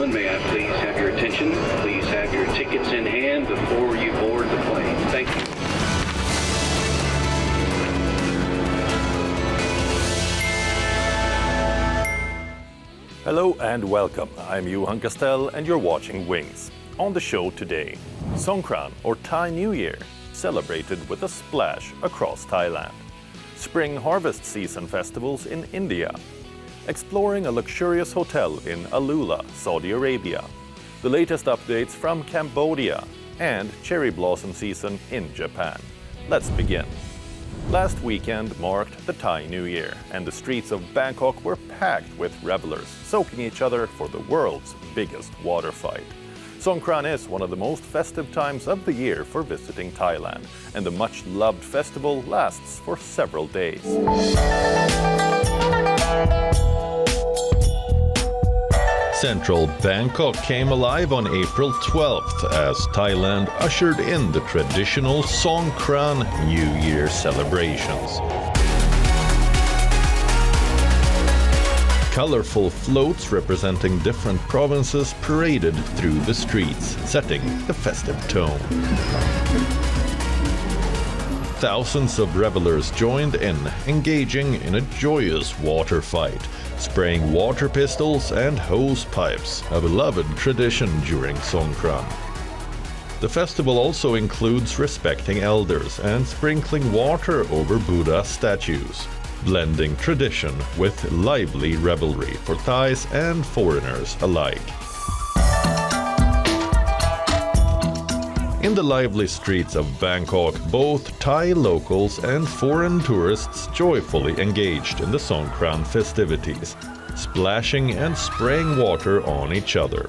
gentlemen, may I please have your attention? Please have your tickets in hand before you board the plane. Thank you. Hello and welcome. I'm Johan Castell and you're watching Wings. On the show today, Songkran or Thai New Year, celebrated with a splash across Thailand. Spring harvest season festivals in India. Exploring a luxurious hotel in Alula, Saudi Arabia. The latest updates from Cambodia and cherry blossom season in Japan. Let's begin. Last weekend marked the Thai New Year, and the streets of Bangkok were packed with revelers, soaking each other for the world's biggest water fight. Songkran is one of the most festive times of the year for visiting Thailand, and the much-loved festival lasts for several days. Central Bangkok came alive on April 12th as Thailand ushered in the traditional Songkran New Year celebrations. Colourful floats representing different provinces paraded through the streets, setting the festive tone. Thousands of revelers joined in, engaging in a joyous water fight, spraying water pistols and hose pipes, a beloved tradition during Songkran. The festival also includes respecting elders and sprinkling water over Buddha statues, blending tradition with lively revelry for Thais and foreigners alike. In the lively streets of Bangkok, both Thai locals and foreign tourists joyfully engaged in the Songkran festivities, splashing and spraying water on each other.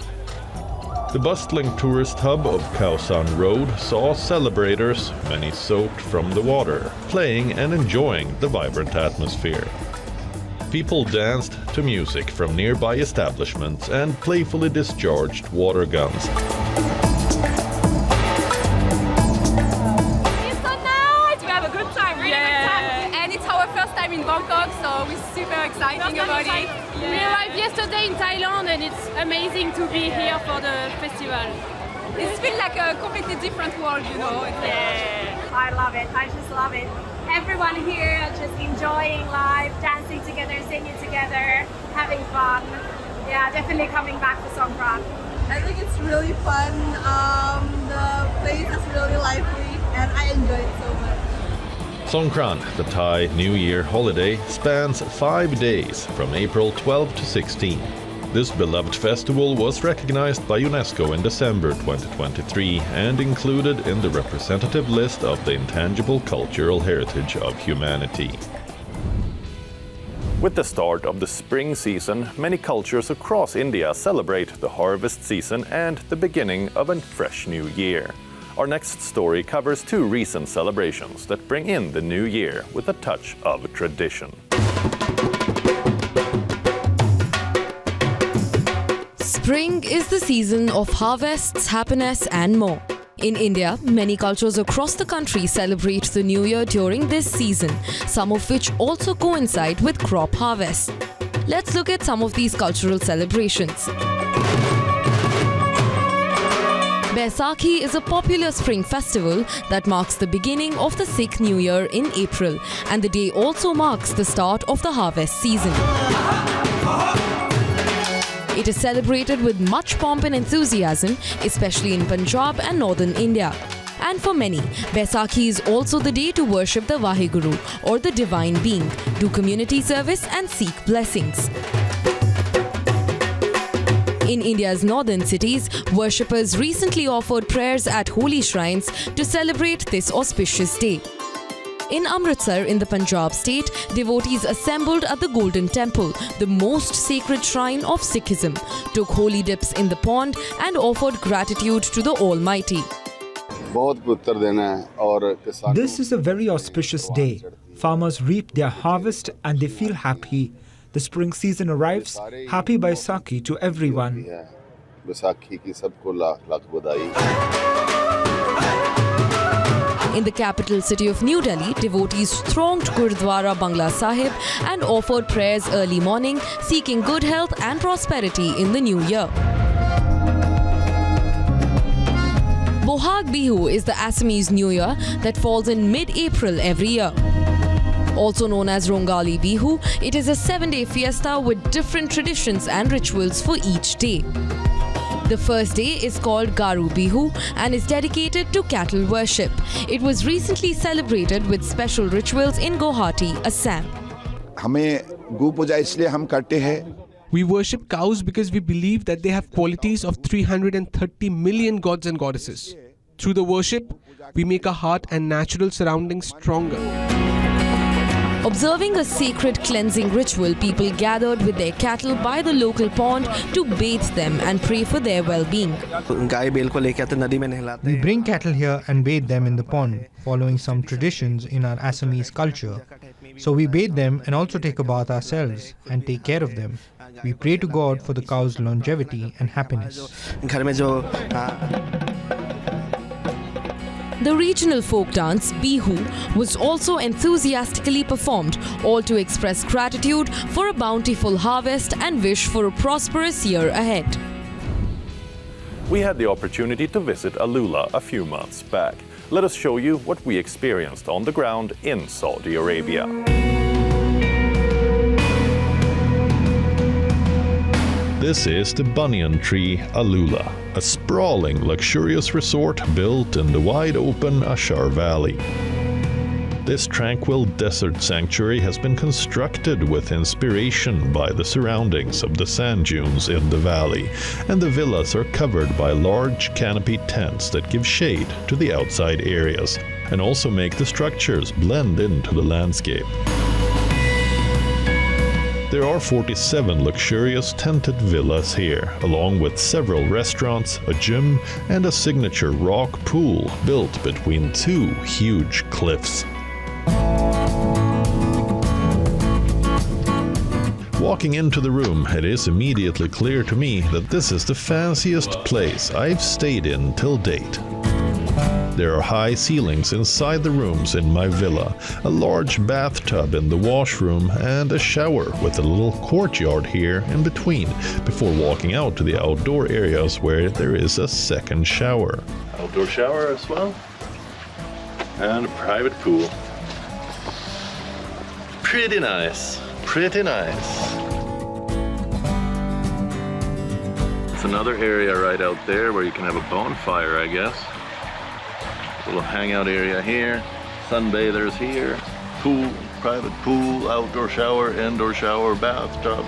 The bustling tourist hub of Khao San Road saw celebrators, many soaked from the water, playing and enjoying the vibrant atmosphere. People danced to music from nearby establishments and playfully discharged water guns. In Bangkok, so we're super exciting about it. Yeah. We arrived yesterday in Thailand and it's amazing to be here for the festival. It feels like a completely different world, you know. I love it. I just love it. Everyone here just enjoying life, dancing together, singing together, having fun. Yeah, definitely coming back for Songkran. I think it's really fun. The place is really lively and I enjoy it so much. Songkran, the Thai New Year holiday, spans 5 days from April 12 to 16. This beloved festival was recognized by UNESCO in December 2023 and included in the representative list of the intangible cultural heritage of humanity. With the start of the spring season, many cultures across India celebrate the harvest season and the beginning of a fresh new year. Our next story covers 2 recent celebrations that bring in the new year with a touch of tradition. Spring is the season of harvests, happiness and more. In India, many cultures across the country celebrate the new year during this season, some of which also coincide with crop harvest. Let's look at some of these cultural celebrations. Baisakhi is a popular spring festival that marks the beginning of the Sikh New Year in April, and the day also marks the start of the harvest season. It is celebrated with much pomp and enthusiasm, especially in Punjab and northern India. And for many, Baisakhi is also the day to worship the Vaheguru, or the divine being, do community service and seek blessings. In India's northern cities, worshippers recently offered prayers at holy shrines to celebrate this auspicious day. In Amritsar in the Punjab state, devotees assembled at the Golden Temple, the most sacred shrine of Sikhism, took holy dips in the pond and offered gratitude to the Almighty. This is a very auspicious day. Farmers reap their harvest and they feel happy. The spring season arrives. Happy Baisakhi to everyone. In the capital city of New Delhi, devotees thronged Gurdwara Bangla Sahib and offered prayers early morning, seeking good health and prosperity in the new year. Bohag Bihu is the Assamese New Year that falls in mid-April every year. Also known as Rongali Bihu, it is a 7-day fiesta with different traditions and rituals for each day. The first day is called Garu Bihu and is dedicated to cattle worship. It was recently celebrated with special rituals in Guwahati, Assam. We worship cows because we believe that they have qualities of 330 million gods and goddesses. Through the worship, we make our heart and natural surroundings stronger. Observing a sacred cleansing ritual, people gathered with their cattle by the local pond to bathe them and pray for their well-being. We bring cattle here and bathe them in the pond, following some traditions in our Assamese culture. So we bathe them and also take a bath ourselves and take care of them. We pray to God for the cow's longevity and happiness. The regional folk dance, Bihu, was also enthusiastically performed, all to express gratitude for a bountiful harvest and wish for a prosperous year ahead. We had the opportunity to visit Alula a few months back. Let us show you what we experienced on the ground in Saudi Arabia. This is the banyan tree Alula, a sprawling, luxurious resort built in the wide-open Ashar Valley. This tranquil desert sanctuary has been constructed with inspiration by the surroundings of the sand dunes in the valley, and the villas are covered by large canopy tents that give shade to the outside areas and also make the structures blend into the landscape. There are 47 luxurious tented villas here, along with several restaurants, a gym, and a signature rock pool built between two huge cliffs. Walking into the room, it is immediately clear to me that this is the fanciest place I've stayed in till date. There are high ceilings inside the rooms in my villa, a large bathtub in the washroom, and a shower with a little courtyard here in between, before walking out to the outdoor areas where there is a second shower. Outdoor shower as well, and a private pool. Pretty nice, pretty nice. It's another area right out there where you can have a bonfire, I guess. Little hangout area here, sunbathers here, pool, private pool, outdoor shower, indoor shower, bathtub.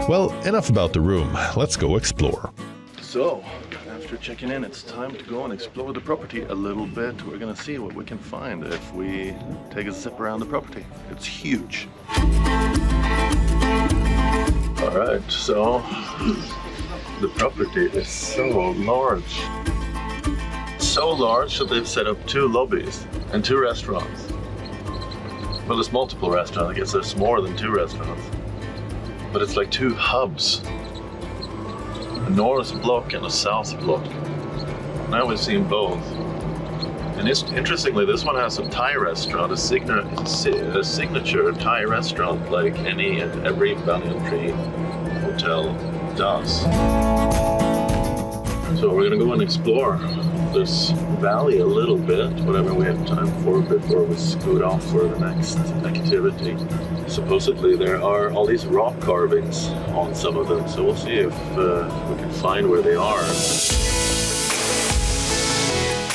Well, enough about the room. Let's go explore. So, after checking in, it's time to go and explore the property a little bit. We're gonna see what we can find if we take a zip around the property. It's huge. All right, so the property is so large. So large that they've set up 2 lobbies and 2 restaurants. Well, there's multiple restaurants. I guess there's more than 2 restaurants. But it's like 2 hubs. A north block and a south block. Now we've seen both. And interestingly, this one has a Thai restaurant, a signature Thai restaurant like any and every banyan tree hotel does. So we're gonna go and explore this valley a little bit, whatever we have time for, before we scoot off for the next activity. Supposedly there are all these rock carvings on some of them, so we'll see if we can find where they are.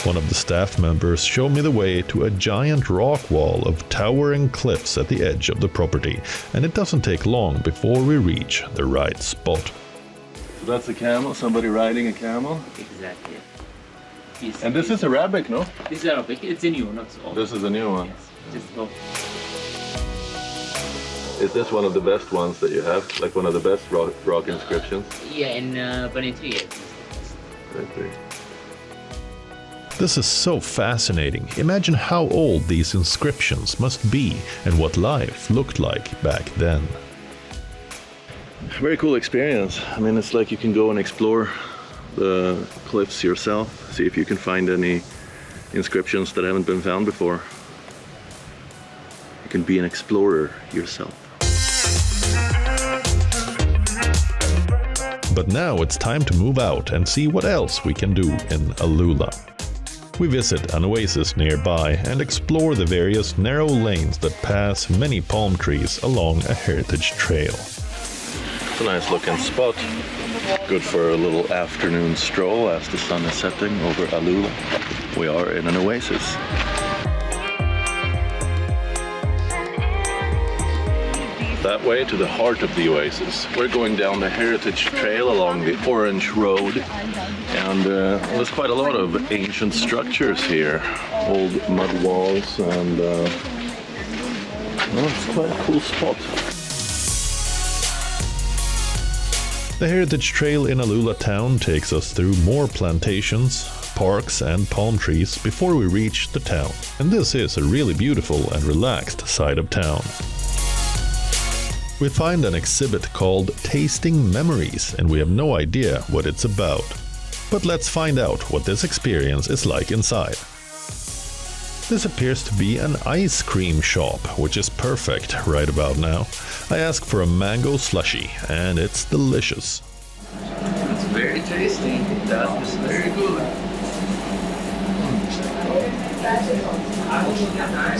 One of the staff members showed me the way to a giant rock wall of towering cliffs at the edge of the property, and it doesn't take long before we reach the right spot. So that's a camel, somebody riding a camel? Exactly. Yes. And this is Arabic, no? This is Arabic. It's a new one, not old. This is a new one. Yes. Just go. Is this one of the best ones that you have? Like one of the best rock inscriptions? Yeah, in Banyan tree, yes. Right there. This is so fascinating. Imagine how old these inscriptions must be and what life looked like back then. Very cool experience. I mean, it's like you can go and explore the cliffs yourself, see if you can find any inscriptions that haven't been found before. You can be an explorer yourself. But now it's time to move out and see what else we can do in Alula. We visit an oasis nearby and explore the various narrow lanes that pass many palm trees along a heritage trail. It's a nice looking spot. Good for a little afternoon stroll as the sun is setting over Alula. We are in an oasis. That way to the heart of the oasis. We're going down the heritage trail along the Orange Road, and there's quite a lot of ancient structures here. Old mud walls, and well, it's quite a cool spot. The heritage trail in Alula town takes us through more plantations, parks and palm trees before we reach the town. And this is a really beautiful and relaxed side of town. We find an exhibit called Tasting Memories, and we have no idea what it's about. But let's find out what this experience is like inside. This appears to be an ice cream shop, which is perfect right about now. I ask for a mango slushie, and it's delicious. It's very tasty. That is very good.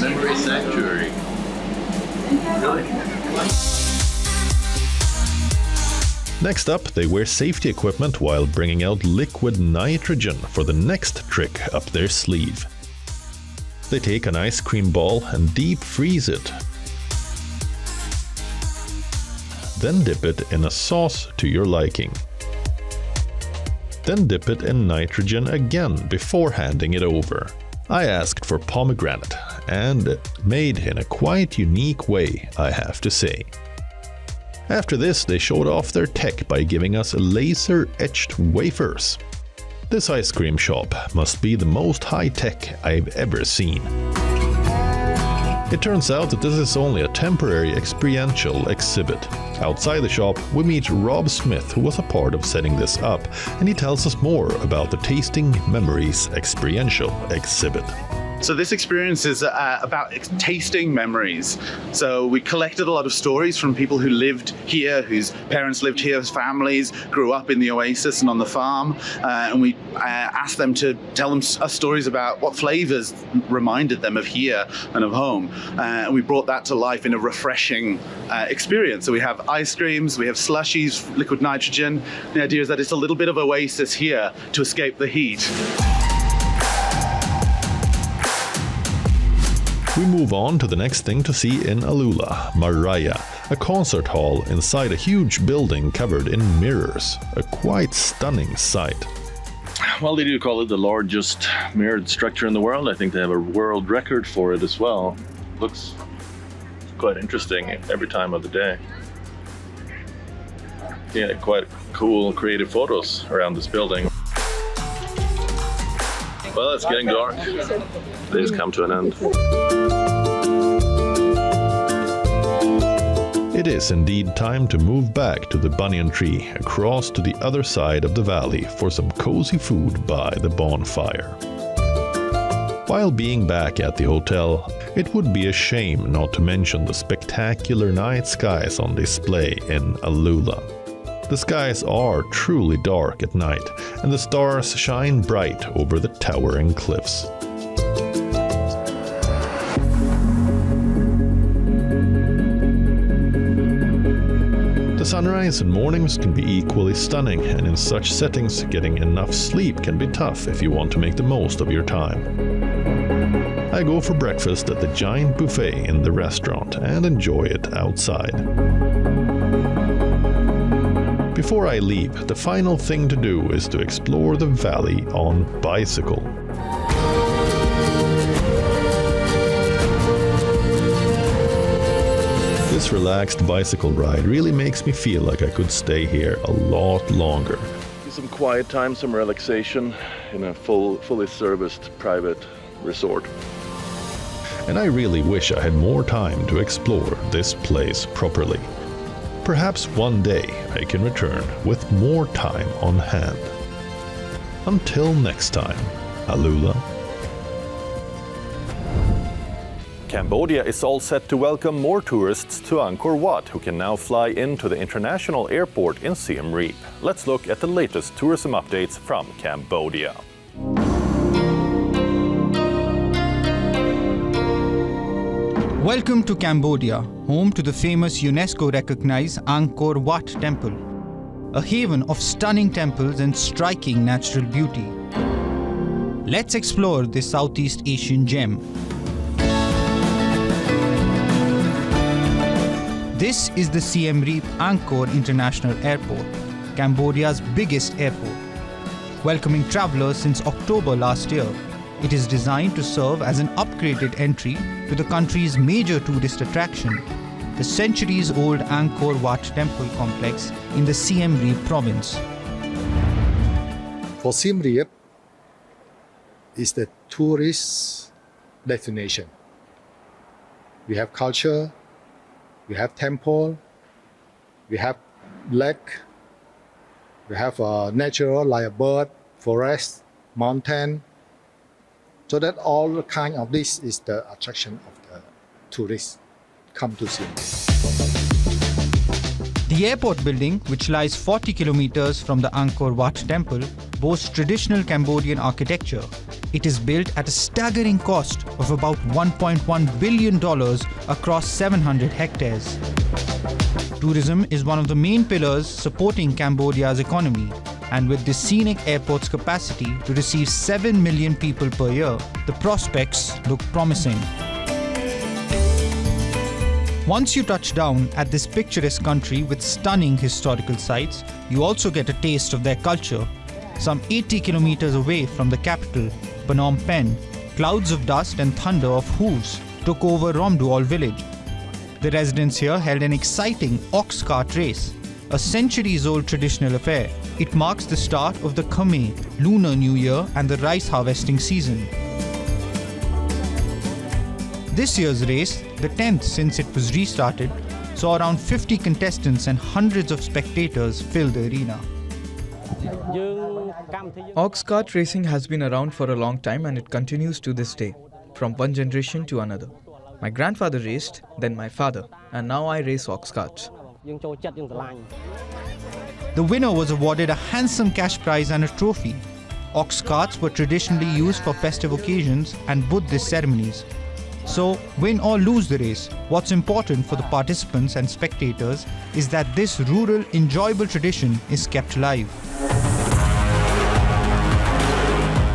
Memory sanctuary. Really? Next up, they wear safety equipment while bringing out liquid nitrogen for the next trick up their sleeve. They take an ice cream ball and deep freeze it. Then dip it in a sauce to your liking. Then dip it in nitrogen again before handing it over. I asked for pomegranate, and made in a quite unique way, I have to say. After this, they showed off their tech by giving us laser-etched wafers. This ice cream shop must be the most high-tech I've ever seen. It turns out that this is only a temporary experiential exhibit. Outside the shop, we meet Rob Smith, who was a part of setting this up, and he tells us more about the Tasting Memories experiential exhibit. So this experience is about tasting memories. So we collected a lot of stories from people who lived here, whose parents lived here, whose families grew up in the oasis and on the farm, and we asked them to tell us stories about what flavors reminded them of here and of home. And we brought that to life in a refreshing experience. So we have ice creams, we have slushies, liquid nitrogen. The idea is that it's a little bit of oasis here to escape the heat. We move on to the next thing to see in Alula, Maraya, a concert hall inside a huge building covered in mirrors. A quite stunning sight. Well, they do call it the largest mirrored structure in the world. I think they have a world record for it as well. Looks quite interesting every time of the day. Yeah, quite cool, creative photos around this building. Well, it's getting dark. They just come to an end. It is indeed time to move back to the banyan tree across to the other side of the valley for some cozy food by the bonfire. While being back at the hotel, it would be a shame not to mention the spectacular night skies on display in Alula. The skies are truly dark at night, and the stars shine bright over the towering cliffs. The sunrise and mornings can be equally stunning, and in such settings, getting enough sleep can be tough if you want to make the most of your time. I go for breakfast at the giant buffet in the restaurant and enjoy it outside. Before I leave, the final thing to do is to explore the valley on bicycle. This relaxed bicycle ride really makes me feel like I could stay here a lot longer. Some quiet time, some relaxation in a fully serviced private resort. And I really wish I had more time to explore this place properly. Perhaps one day I can return with more time on hand. Until next time, Alula. Cambodia is all set to welcome more tourists to Angkor Wat, who can now fly into the international airport in Siem Reap. Let's look at the latest tourism updates from Cambodia. Welcome to Cambodia, home to the famous UNESCO-recognized Angkor Wat Temple, a haven of stunning temples and striking natural beauty. Let's explore this Southeast Asian gem. This is the Siem Reap Angkor International Airport, Cambodia's biggest airport. Welcoming travelers since October last year, it is designed to serve as an upgraded entry to the country's major tourist attraction, the centuries-old Angkor Wat Temple complex in the Siem Reap province. For Siem Reap is the tourist destination. We have culture, we have temple, we have lake, we have natural like a bird, forest, mountain. So that all kind of this is the attraction of the tourists come to see. The airport building, which lies 40 kilometers from the Angkor Wat temple, boasts traditional Cambodian architecture. It is built at a staggering cost of about $1.1 billion across 700 hectares. Tourism is one of the main pillars supporting Cambodia's economy, and with this scenic airport's capacity to receive 7 million people per year, the prospects look promising. Once you touch down at this picturesque country with stunning historical sites, you also get a taste of their culture. Some 80 kilometers away from the capital, Phnom Penh, clouds of dust and thunder of hues took over Romduol village. The residents here held an exciting ox cart race, a centuries-old traditional affair. It marks the start of the Khmer Lunar New Year and the rice harvesting season. This year's race, the 10th since it was restarted, saw around 50 contestants and hundreds of spectators fill the arena. Ox cart racing has been around for a long time and it continues to this day, from one generation to another. My grandfather raced, then my father, and now I race ox carts. The winner was awarded a handsome cash prize and a trophy. Ox carts were traditionally used for festive occasions and Buddhist ceremonies. So, win or lose the race, what's important for the participants and spectators is that this rural, enjoyable tradition is kept alive.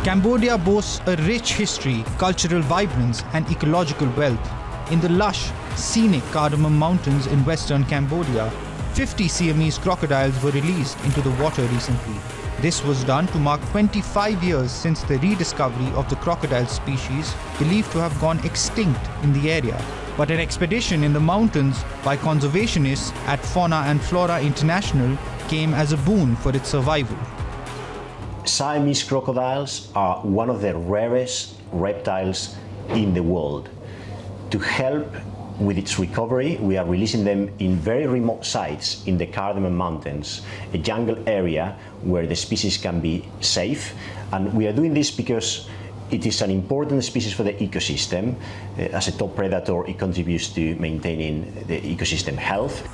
Cambodia boasts a rich history, cultural vibrance, and ecological wealth. In the lush, scenic Cardamom Mountains in western Cambodia, 50 Siamese crocodiles were released into the water recently. This was done to mark 25 years since the rediscovery of the crocodile species believed to have gone extinct in the area. But an expedition in the mountains by conservationists at Fauna and Flora International came as a boon for its survival. Siamese crocodiles are one of the rarest reptiles in the world. To help with its recovery, we are releasing them in very remote sites in the Cardamom Mountains, a jungle area where the species can be safe. And we are doing this because it is an important species for the ecosystem. As a top predator, it contributes to maintaining the ecosystem health.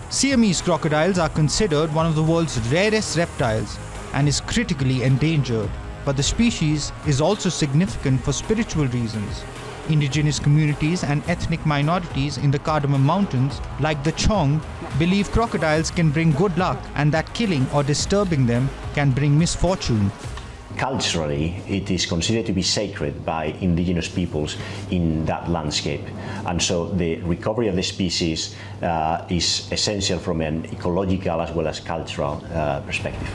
Siamese crocodiles are considered one of the world's rarest reptiles and is critically endangered. But the species is also significant for spiritual reasons. Indigenous communities and ethnic minorities in the Cardamom Mountains, like the Chong, believe crocodiles can bring good luck and that killing or disturbing them can bring misfortune. Culturally, it is considered to be sacred by indigenous peoples in that landscape. And so the recovery of the species is essential from an ecological as well as cultural perspective.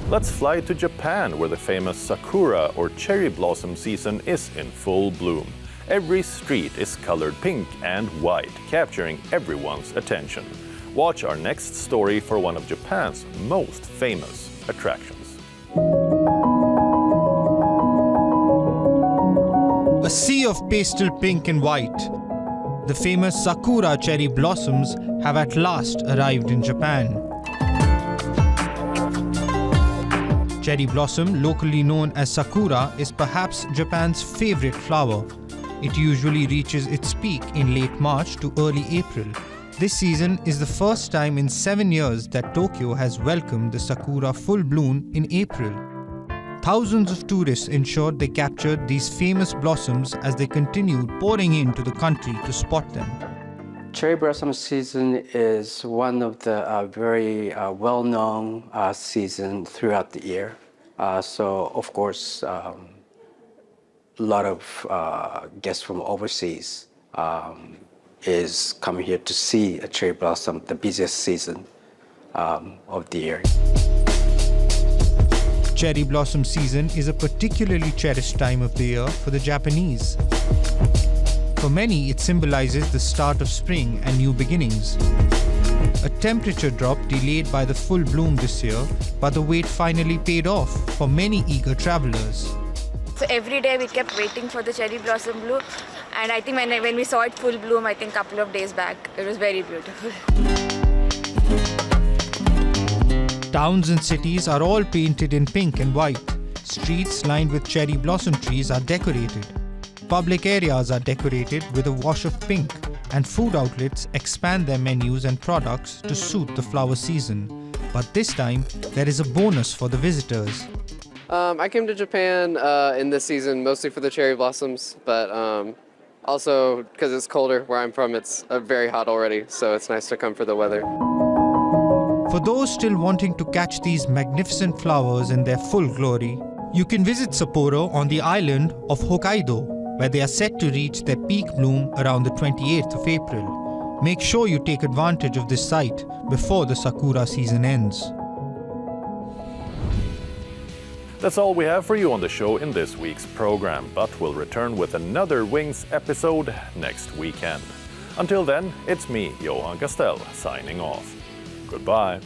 Let's fly to Japan, where the famous Sakura or cherry blossom season is in full bloom. Every street is colored pink and white, capturing everyone's attention. Watch our next story for one of Japan's most famous attractions. A sea of pastel pink and white. The famous Sakura cherry blossoms have at last arrived in Japan. Cherry blossom, locally known as Sakura, is perhaps Japan's favorite flower. It usually reaches its peak in late March to early April. This season is the first time in 7 years that Tokyo has welcomed the Sakura full bloom in April. Thousands of tourists ensured they captured these famous blossoms as they continued pouring into the country to spot them. Cherry blossom season is one of the very well-known season throughout the year. So, of course, a lot of guests from overseas is coming here to see a cherry blossom, the busiest season of the year. Cherry blossom season is a particularly cherished time of the year for the Japanese. For many, it symbolizes the start of spring and new beginnings. A temperature drop delayed by the full bloom this year, but the wait finally paid off for many eager travelers. So every day we kept waiting for the cherry blossom bloom, and I think when we saw it full bloom, I think a couple of days back, it was very beautiful. Towns and cities are all painted in pink and white. Streets lined with cherry blossom trees are decorated. Public areas are decorated with a wash of pink, and food outlets expand their menus and products to suit the flower season. But this time, there is a bonus for the visitors. I came to Japan in this season mostly for the cherry blossoms, but also because it's colder where I'm from, it's very hot already, so it's nice to come for the weather. For those still wanting to catch these magnificent flowers in their full glory, you can visit Sapporo on the island of Hokkaido, where they are set to reach their peak bloom around the 28th of April. Make sure you take advantage of this site before the Sakura season ends. That's all we have for you on the show in this week's program, but we'll return with another Wings episode next weekend. Until then, it's me, Johan Castell, signing off. Goodbye.